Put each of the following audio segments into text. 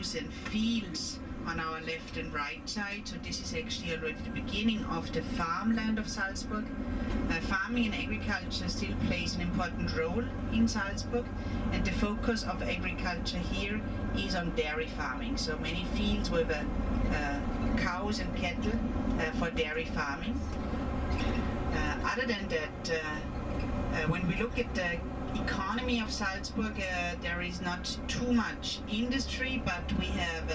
cows and fields on our left and right side. So this is actually already the beginning of the farmland of Salzburg. Farming and agriculture still plays an important role in Salzburg, and the focus of agriculture here is on dairy farming. So many fields with cows and cattle for dairy farming. Other than that, when we look at the economy of Salzburg, there is not too much industry, but we have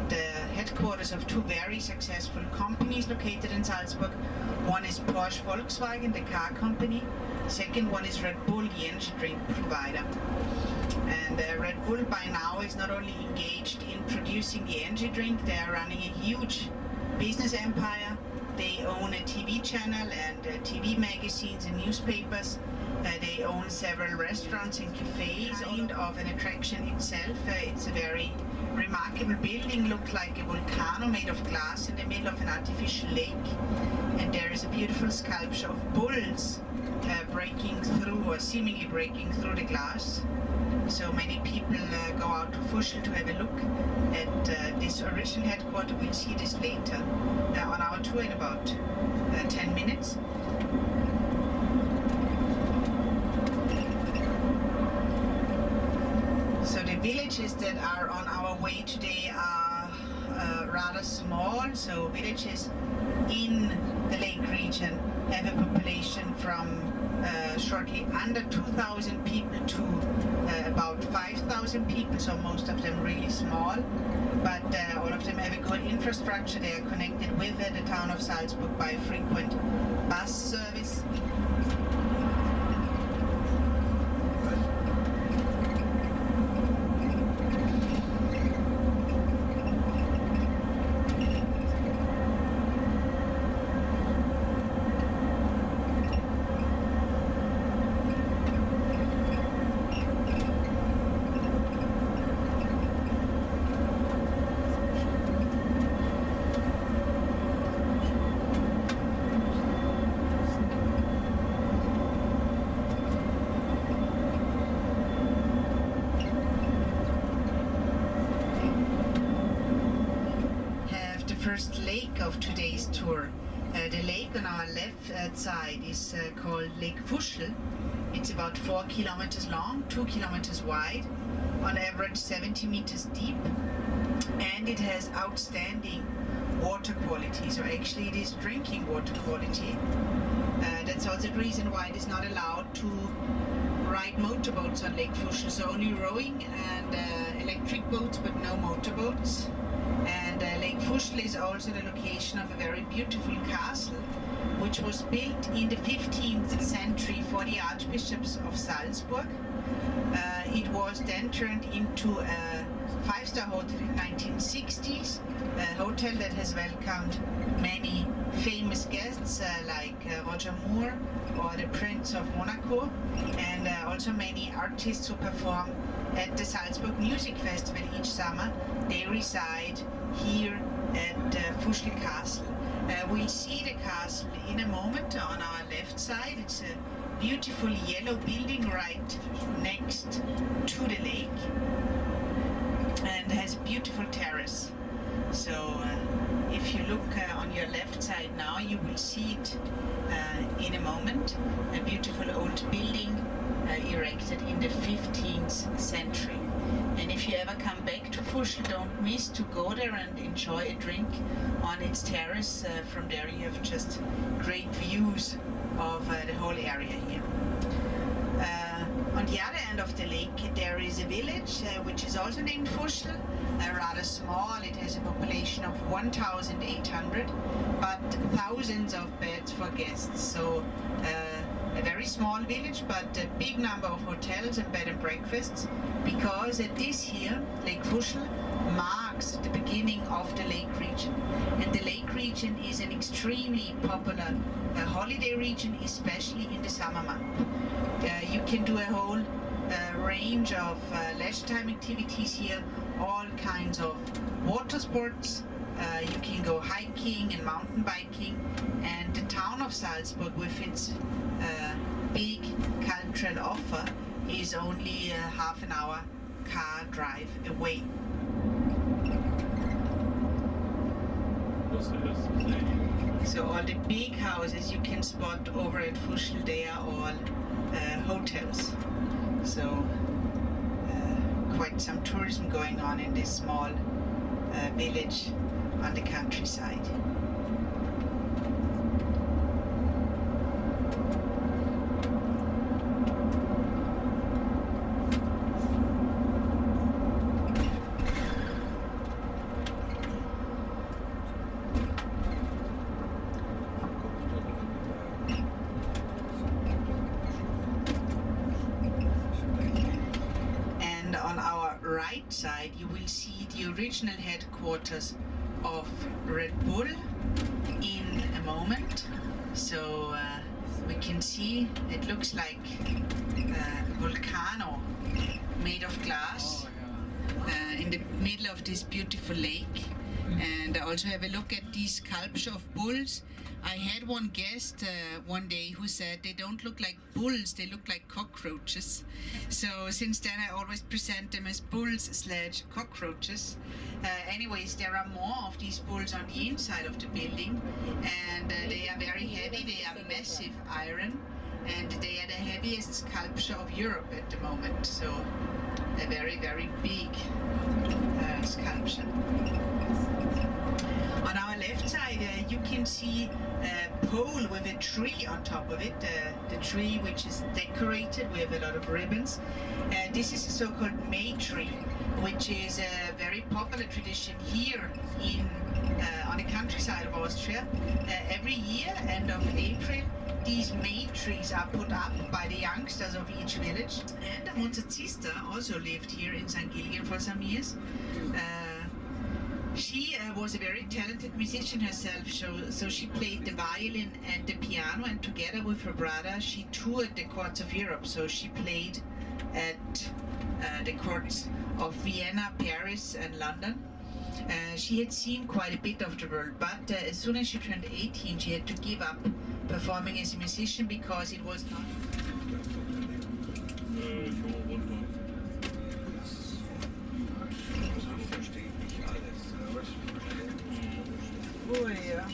the headquarters of two very successful companies located in Salzburg. One is Porsche Volkswagen, the car company. Second one is Red Bull, the energy drink provider. And Red Bull by now is not only engaged in producing the energy drink, they are running a huge business empire. They own a TV channel and TV magazines and newspapers. They own several restaurants and cafes. Kind of an attraction itself. It's a very remarkable building, looked like a volcano made of glass in the middle of an artificial lake. And there is a beautiful sculpture of bulls breaking through, or seemingly breaking through the glass. So many people go out to Fuschl to have a look at this original headquarters. We'll see this later on our tour in about 10 minutes. So the villages that are on our way today are rather small. So villages in the lake region have a population from shortly under 2,000 people to about 5,000 people, so most of them really small, but all of them have a good infrastructure. They are connected with the town of Salzburg by a frequent bus service. First lake of today's tour. The lake on our left side is called Lake Fuschl. It's about 4 kilometers long, 2 kilometers wide, on average 70 meters deep, and it has outstanding water quality. So actually it is drinking water quality. That's also the reason why it is not allowed to ride motorboats on Lake Fuschl. So only rowing and electric boats, but no motorboats. And Lake Fuschl is also the location of a very beautiful castle, which was built in the 15th century for the archbishops of Salzburg. It was then turned into a 5-star hotel in the 1960s, a hotel that has welcomed many famous guests like Roger Moore or the Prince of Monaco, and also many artists who perform at the Salzburg Music Festival each summer. They reside here at Fuschl Castle. We'll see the castle in a moment on our left side. It's a beautiful yellow building right next to the lake and has a beautiful terrace. So if you look on your left side now, you will see it in a moment. A beautiful old building erected in the 15th century. And if you ever come back to Fuschl, don't miss to go there and enjoy a drink on its terrace. From there you have just great views of the whole area here. On the other end of the lake there is a village which is also named Fuschl, rather small. It has a population of 1,800, but thousands of beds for guests. So a very small village, but a big number of hotels and bed and breakfasts, because this here, Lake Fuschl, marks the beginning of the lake region. And the lake region is an extremely popular holiday region, especially in the summer month. You can do a whole range of leisure time activities here, all kinds of water sports. You can go hiking and mountain biking, and the town of Salzburg, with its big cultural offer, is only a half an hour car drive away. So all the big houses you can spot over at Fuschl, they are all hotels. So quite some tourism going on in this small village on the countryside. Right side you will see the original headquarters of Red Bull in a moment. So we can see it looks like a volcano made of glass in the middle of this beautiful lake. And I also have a look at these sculpture of bulls. I had one guest one day who said they don't look like bulls, they look like cockroaches. So since then I always present them as bulls/cockroaches. Anyways, there are more of these bulls on the inside of the building, and they are very heavy, they are massive iron, and they are the heaviest sculpture of Europe at the moment. So a very, very big sculpture. On our left side, you can see a pole with a tree on top of it, the tree which is decorated with a lot of ribbons. This is a so-called May tree, which is a very popular tradition here on the countryside of Austria. Every year, end of April, these May trees are put up by the youngsters of each village. And the mozart sister also lived here in St. Gilgen for some years. She was a very talented musician herself, so she played the violin and the piano, and together with her brother she toured the courts of Europe. So she played at the courts of Vienna, Paris and London. She had seen quite a bit of the world, but as soon as she turned 18 she had to give up performing as a musician because it was not... Oh, yeah.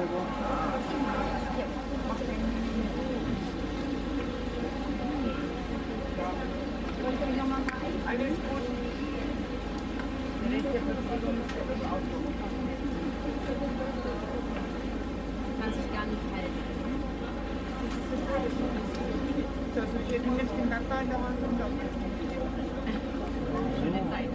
Kann sich gar nicht halten. Das ist hier mit dem Nachbar in der Hand und da. Schöne Zeit.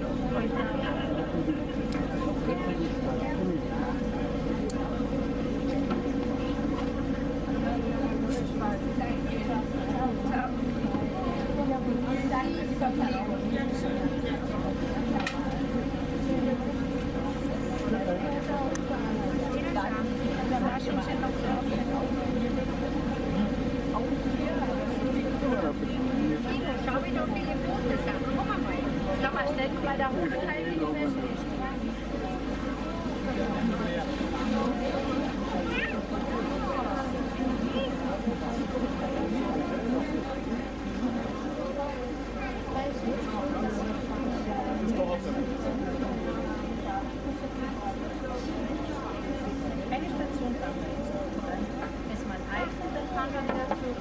Schau, wie da viele Boote sind. Guck mal. Ich glaube, man stellt bei der Hochzeit nicht fest. Eine Station ist man Eifel, dann fahren wir wieder zurück.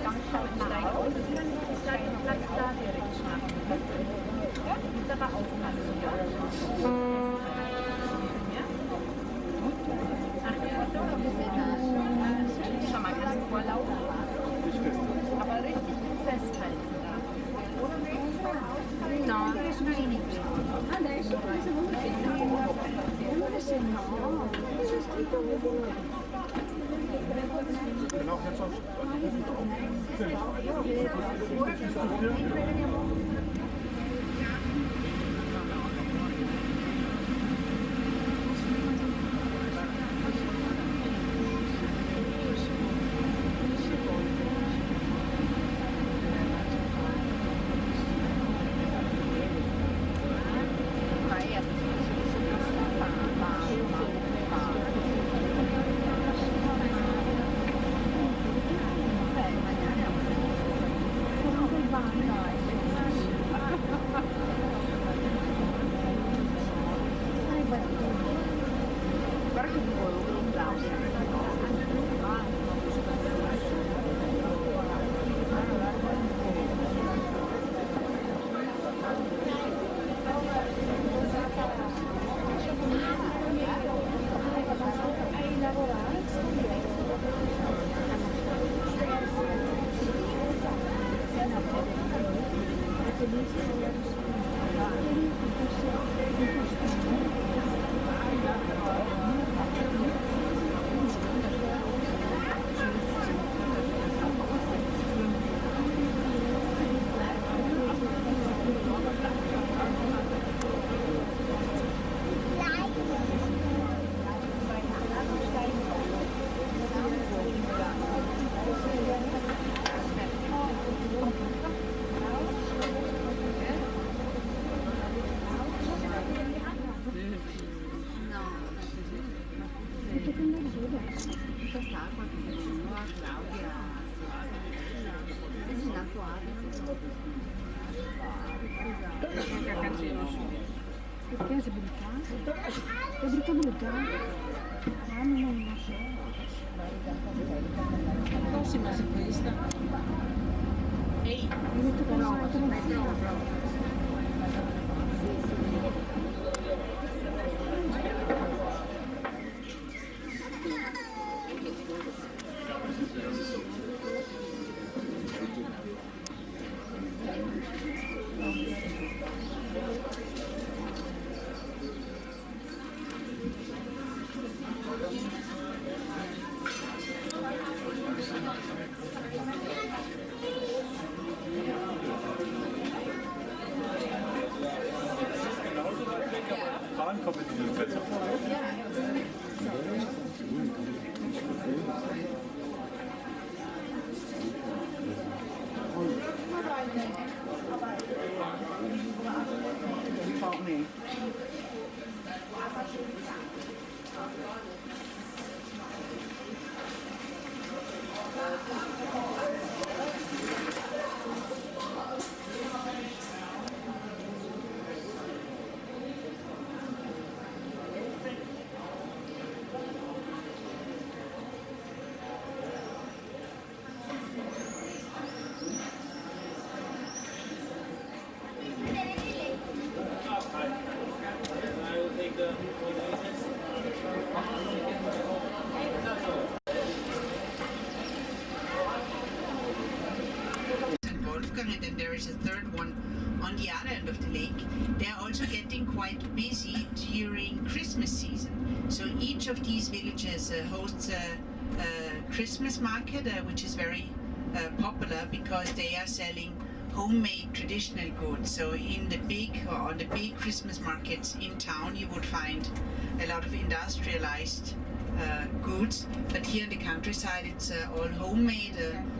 Dann schaut Stein auf, und dann ist gleich ein Platz da, direkt schlafen. Ja, muss aber aufpassen, ja? Ja? Ach, ja, schon mal ganz vorlaufen. Aber richtig gut festhalten da. No, das ist wenig. Adesso Genau, jetzt auch. Perché è sabilità? È bruttabilità? Ah, non lo so. La prossima è questa. Ehi, mi metto con la and there is a third one on the other end of the lake. They are also getting quite busy during Christmas season. So each of these villages hosts a Christmas market, which is very popular because they are selling homemade traditional goods. So on the big Christmas markets in town, you would find a lot of industrialized goods, but here in the countryside it's all homemade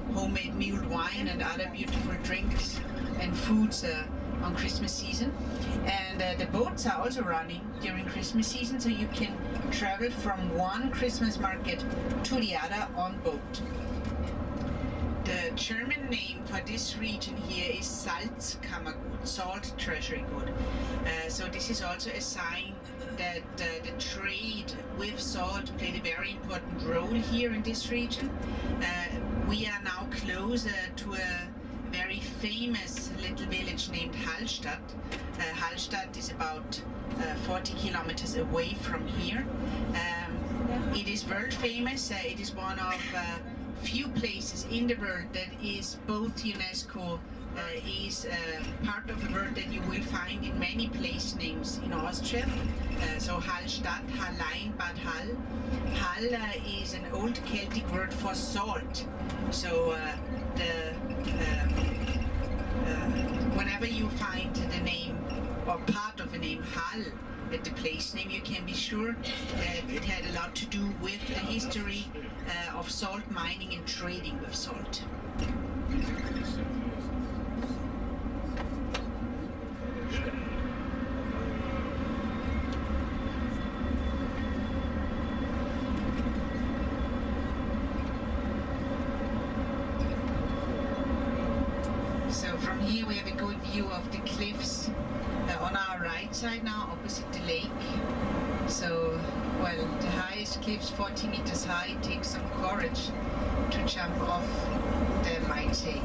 mulled wine and other beautiful drinks and foods on Christmas season. And the boats are also running during Christmas season, so you can travel from one Christmas market to the other on boat. The German name for this region here is Salzkammergut, salt treasury good. So this is also a sign that the trade with salt played a very important role here in this region. We are now closer to a very famous little village named Hallstatt. Hallstatt is about 40 kilometers away from here. It is world famous. It is one of few places in the world that is both UNESCO is part of the word that you will find in many place names in Austria. So Hallstatt, Hallein, Bad Hall. Hall is an old Celtic word for salt. So whenever you find the name or part of the name Hall at the place name, you can be sure that it had a lot to do with the history of salt mining and trading with salt. So from here we have a good view of the cliffs on our right side now, opposite the lake. So, well, the highest cliffs, 40 meters high, takes some courage to jump off the mondsee.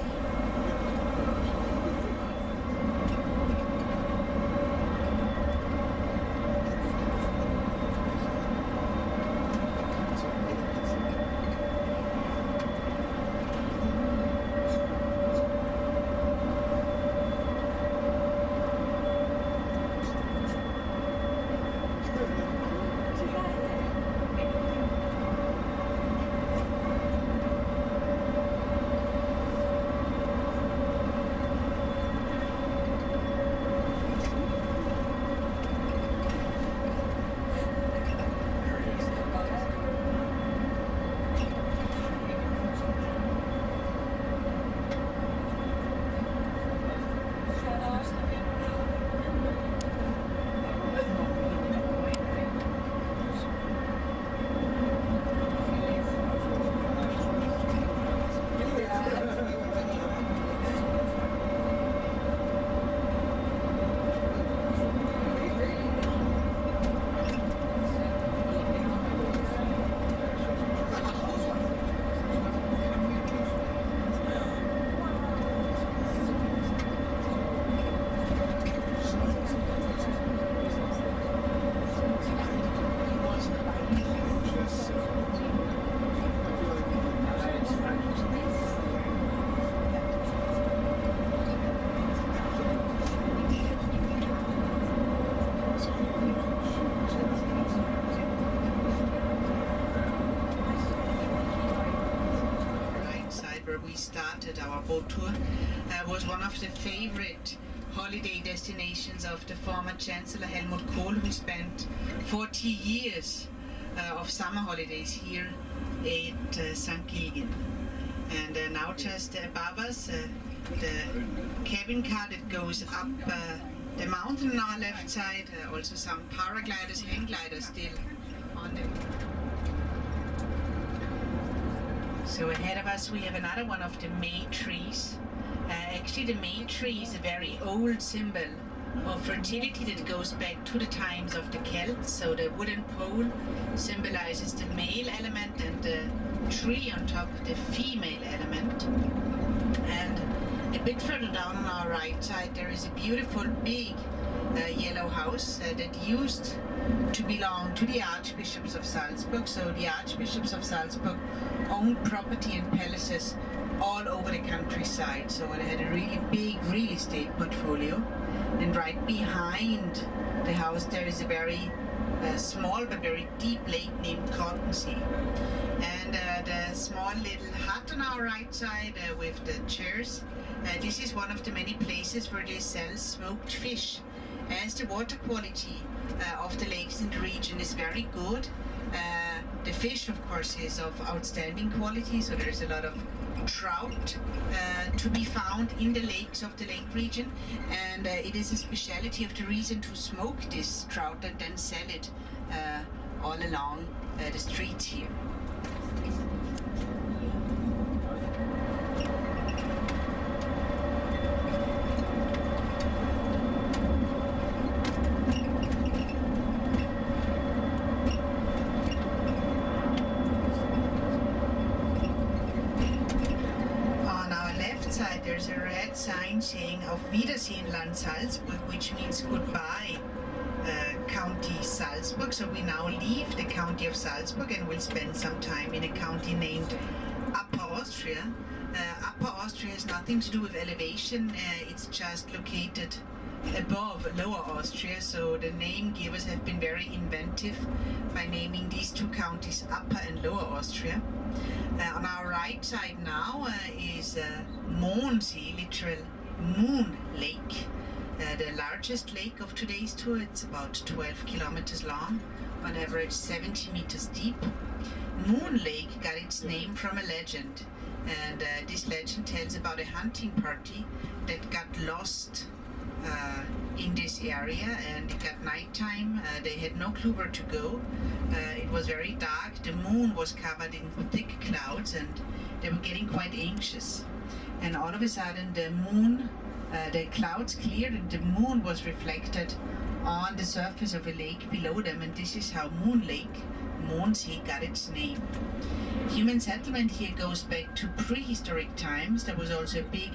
We started our boat tour was one of the favorite holiday destinations of the former Chancellor Helmut Kohl, who spent 40 years of summer holidays here at St. Gilgen. And now just above us, the cabin car that goes up the mountain on our left side, also some paragliders, hang gliders still on them. So ahead of us we have another one of the May trees. Actually the May tree is a very old symbol of fertility that goes back to the times of the Celts. So the wooden pole symbolizes the male element and the tree on top the female element. And a bit further down on our right side there is a beautiful big yellow house that used to belong to the Archbishops of Salzburg. So the Archbishops of Salzburg owned property and palaces all over the countryside. So they had a really big real estate portfolio. And right behind the house there is a very small but very deep lake named Mondsee. And the small little hut on our right side with the chairs, this is one of the many places where they sell smoked fish. As the water quality of the lakes in the region is very good, the fish of course is of outstanding quality, so there's a lot of trout to be found in the lakes of the lake region, and it is a specialty of the region to smoke this trout and then sell it all along the streets here. There's a red sign saying Auf Wiedersehen Land Salzburg, which means goodbye County Salzburg. So we now leave the county of Salzburg and will spend some time in a county named Upper Austria. Upper Austria has nothing to do with elevation, it's just located above Lower Austria, so the name givers have been very inventive by naming these two counties Upper and Lower Austria. On our right side now is mondsee, literal moon lake, the largest lake of today's tour. It's about 12 kilometers long, on average 70 meters deep. Moon Lake got its name from a legend, and this legend tells about a hunting party that got lost in this area, and it got nighttime. They had no clue where to go. It was very dark. The moon was covered in thick clouds, and they were getting quite anxious. And all of a sudden, the clouds cleared, and the moon was reflected on the surface of a lake below them, and this is how Moon Lake, Mondsee, got its name. Human settlement here goes back to prehistoric times. There was also a big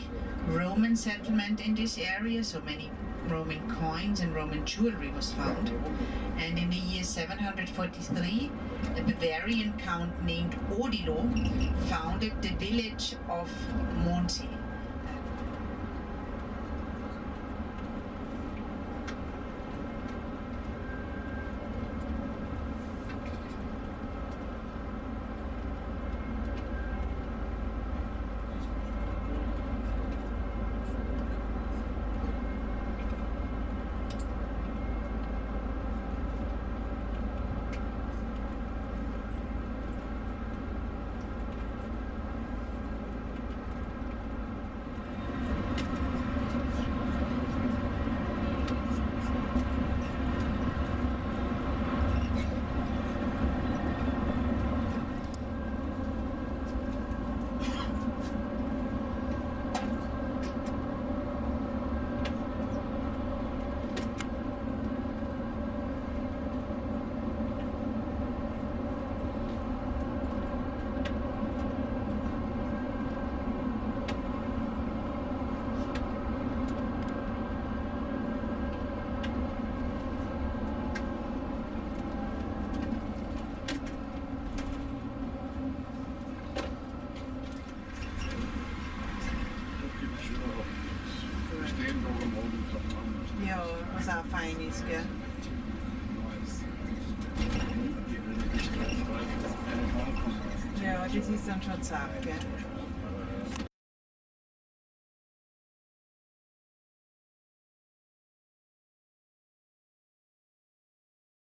Roman settlement in this area, so many Roman coins and Roman jewelry was found. And in the year 743, a Bavarian count named Odilo founded the village of Mondsee. Ja, was auch fein ist, gell? Ja, das ist dann schon zart, gell?